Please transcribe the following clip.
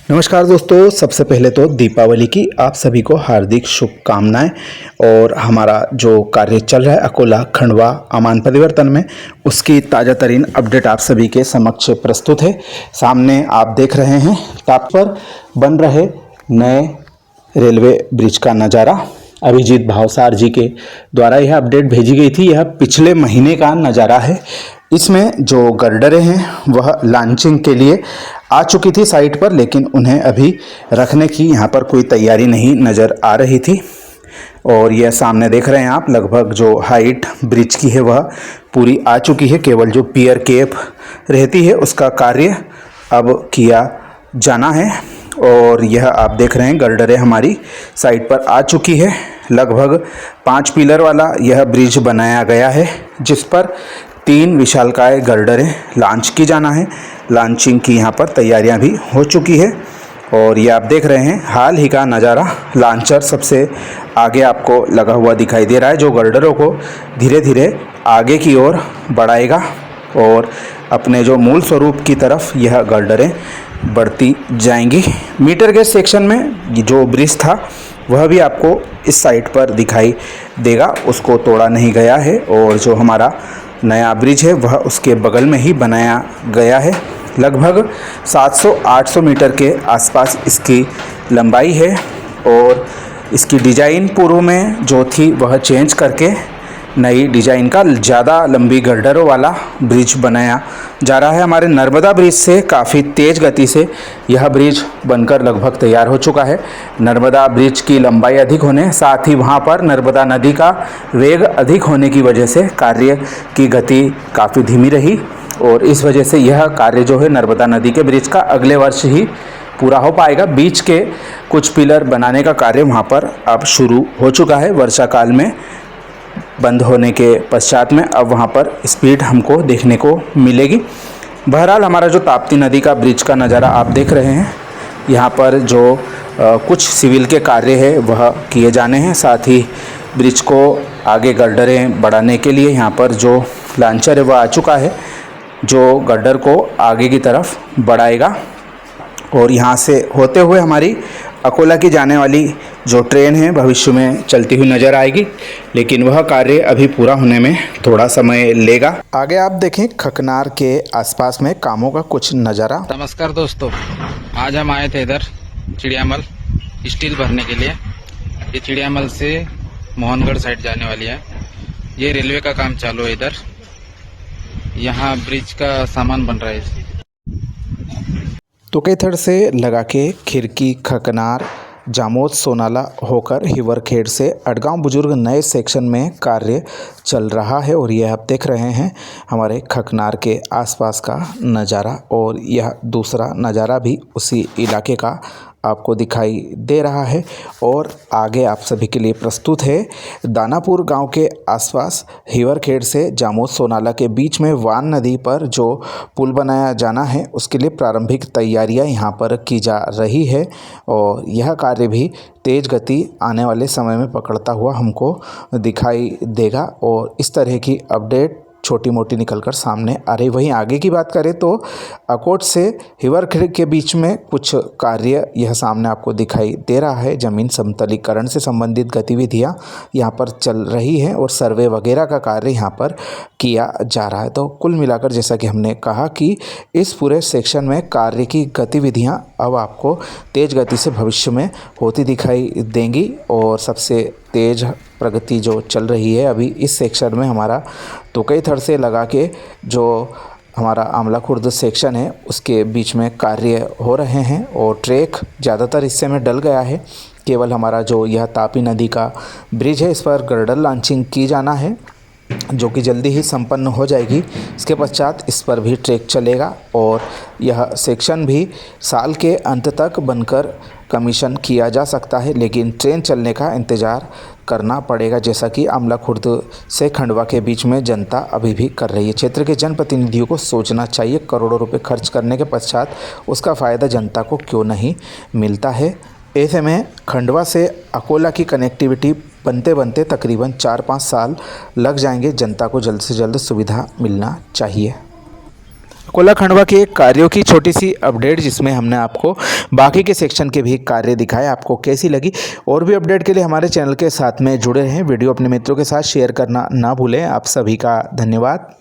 नमस्कार दोस्तों, सबसे पहले तो दीपावली की आप सभी को हार्दिक शुभकामनाएं। और हमारा जो कार्य चल रहा है अकोला खंडवा अमान परिवर्तन में, उसकी ताज़ा तरीन अपडेट आप सभी के समक्ष प्रस्तुत है। सामने आप देख रहे हैं ताप पर बन रहे नए रेलवे ब्रिज का नज़ारा। अभिजीत भावसार जी के द्वारा यह अपडेट भेजी गई थी। यह पिछले महीने का नज़ारा है। इसमें जो गर्डरें हैं वह लॉन्चिंग के लिए आ चुकी थी साइट पर, लेकिन उन्हें अभी रखने की यहाँ पर कोई तैयारी नहीं नज़र आ रही थी। और यह सामने देख रहे हैं आप, लगभग जो हाइट ब्रिज की है वह पूरी आ चुकी है। केवल जो पियर केप रहती है उसका कार्य अब किया जाना है। और यह आप देख रहे हैं गर्डरें हमारी साइट पर आ चुकी है। लगभग 5 पिलर वाला यह ब्रिज बनाया गया है, जिस पर 3 विशालकाय गर्डरें लॉन्च की जाना है। लॉन्चिंग की यहाँ पर तैयारियाँ भी हो चुकी है। और ये आप देख रहे हैं हाल ही का नज़ारा। लॉन्चर सबसे आगे आपको लगा हुआ दिखाई दे रहा है, जो गर्डरों को धीरे धीरे आगे की ओर बढ़ाएगा और अपने जो मूल स्वरूप की तरफ यह गर्डरें बढ़ती जाएंगी। मीटर गेज सेक्शन में जो ब्रिज था वह भी आपको इस साइड पर दिखाई देगा, उसको तोड़ा नहीं गया है। और जो हमारा नया ब्रिज है वह उसके बगल में ही बनाया गया है। लगभग 700-800 मीटर के आसपास इसकी लंबाई है। और इसकी डिज़ाइन पूर्व में जो थी वह चेंज करके नई डिज़ाइन का ज़्यादा लंबी गर्डरों वाला ब्रिज बनाया जा रहा है। हमारे नर्मदा ब्रिज से काफ़ी तेज़ गति से यह ब्रिज बनकर लगभग तैयार हो चुका है। नर्मदा ब्रिज की लंबाई अधिक होने, साथ ही वहाँ पर नर्मदा नदी का वेग अधिक होने की वजह से कार्य की गति काफ़ी धीमी रही। और इस वजह से यह कार्य जो है नर्मदा नदी के ब्रिज का अगले वर्ष ही पूरा हो पाएगा। बीच के कुछ पिलर बनाने का कार्य वहाँ पर अब शुरू हो चुका है। वर्षा काल में बंद होने के पश्चात में अब वहाँ पर स्पीड हमको देखने को मिलेगी। बहरहाल हमारा जो ताप्ती नदी का ब्रिज का नज़ारा आप देख रहे हैं, यहाँ पर जो कुछ सिविल के कार्य है वह किए जाने हैं। साथ ही ब्रिज को आगे गर्डरें बढ़ाने के लिए यहाँ पर जो लॉन्चर है वह आ चुका है, जो गर्डर को आगे की तरफ बढ़ाएगा। और यहाँ से होते हुए हमारी अकोला की जाने वाली जो ट्रेन है भविष्य में चलती हुई नज़र आएगी, लेकिन वह कार्य अभी पूरा होने में थोड़ा समय लेगा। आगे आप देखें खकनार के आसपास में कामों का कुछ नज़ारा। नमस्कार दोस्तों, आज हम आए थे इधर चिड़ियामल स्टील भरने के लिए। ये चिड़ियामल से मोहनगढ़ साइड जाने वाली है। ये रेलवे का काम चालू है इधर। यहाँ ब्रिज का सामान बन रहा है। तुकेथड़ से लगा के खिरकी खकनार जामोद सोनाला होकर हिवरखेड़ से अडगांव बुजुर्ग नए सेक्शन में कार्य चल रहा है। और यह आप देख रहे हैं हमारे खकनार के आसपास का नज़ारा। और यह दूसरा नज़ारा भी उसी इलाके का आपको दिखाई दे रहा है। और आगे आप सभी के लिए प्रस्तुत है दानापुर गांव के आसपास हिवरखेड़ से जामोद सोनाला के बीच में वान नदी पर जो पुल बनाया जाना है, उसके लिए प्रारंभिक तैयारियां यहां पर की जा रही है। और यह कार्य भी तेज़ गति आने वाले समय में पकड़ता हुआ हमको दिखाई देगा। और इस तरह की अपडेट छोटी मोटी निकलकर सामने आ रही। वहीं आगे की बात करें तो अकोट से हिवरखेड़ के बीच में कुछ कार्य यह सामने आपको दिखाई दे रहा है। ज़मीन समतलीकरण से संबंधित गतिविधियां यहाँ पर चल रही हैं और सर्वे वगैरह का कार्य यहाँ पर किया जा रहा है। तो कुल मिलाकर जैसा कि हमने कहा कि इस पूरे सेक्शन में कार्य की गतिविधियाँ अब आपको तेज़ गति से भविष्य में होती दिखाई देंगी। और सबसे तेज़ प्रगति जो चल रही है अभी इस सेक्शन में हमारा तुकेथड़ से लगा के जो हमारा आमला खुर्द सेक्शन है उसके बीच में कार्य हो रहे हैं। और ट्रैक ज़्यादातर हिस्से में डल गया है। केवल हमारा जो यह तापी नदी का ब्रिज है इस पर गर्डर लॉन्चिंग की जाना है, जो कि जल्दी ही संपन्न हो जाएगी। इसके पश्चात इस पर भी ट्रैक चलेगा और यह सेक्शन भी साल के अंत तक बनकर कमीशन किया जा सकता है, लेकिन ट्रेन चलने का इंतज़ार करना पड़ेगा, जैसा कि आमला खुर्द से खंडवा के बीच में जनता अभी भी कर रही है। क्षेत्र के जनप्रतिनिधियों को सोचना चाहिए, करोड़ों रुपए खर्च करने के पश्चात उसका फ़ायदा जनता को क्यों नहीं मिलता है। ऐसे में खंडवा से अकोला की कनेक्टिविटी बनते बनते तकरीबन 4-5 साल लग जाएंगे। जनता को जल्द से जल्द सुविधा मिलना चाहिए। अकोला खंडवा के कार्यों की छोटी सी अपडेट, जिसमें हमने आपको बाकी के सेक्शन के भी कार्य दिखाए। आपको कैसी लगी? और भी अपडेट के लिए हमारे चैनल के साथ में जुड़े रहें। वीडियो अपने मित्रों के साथ शेयर करना ना भूलें। आप सभी का धन्यवाद।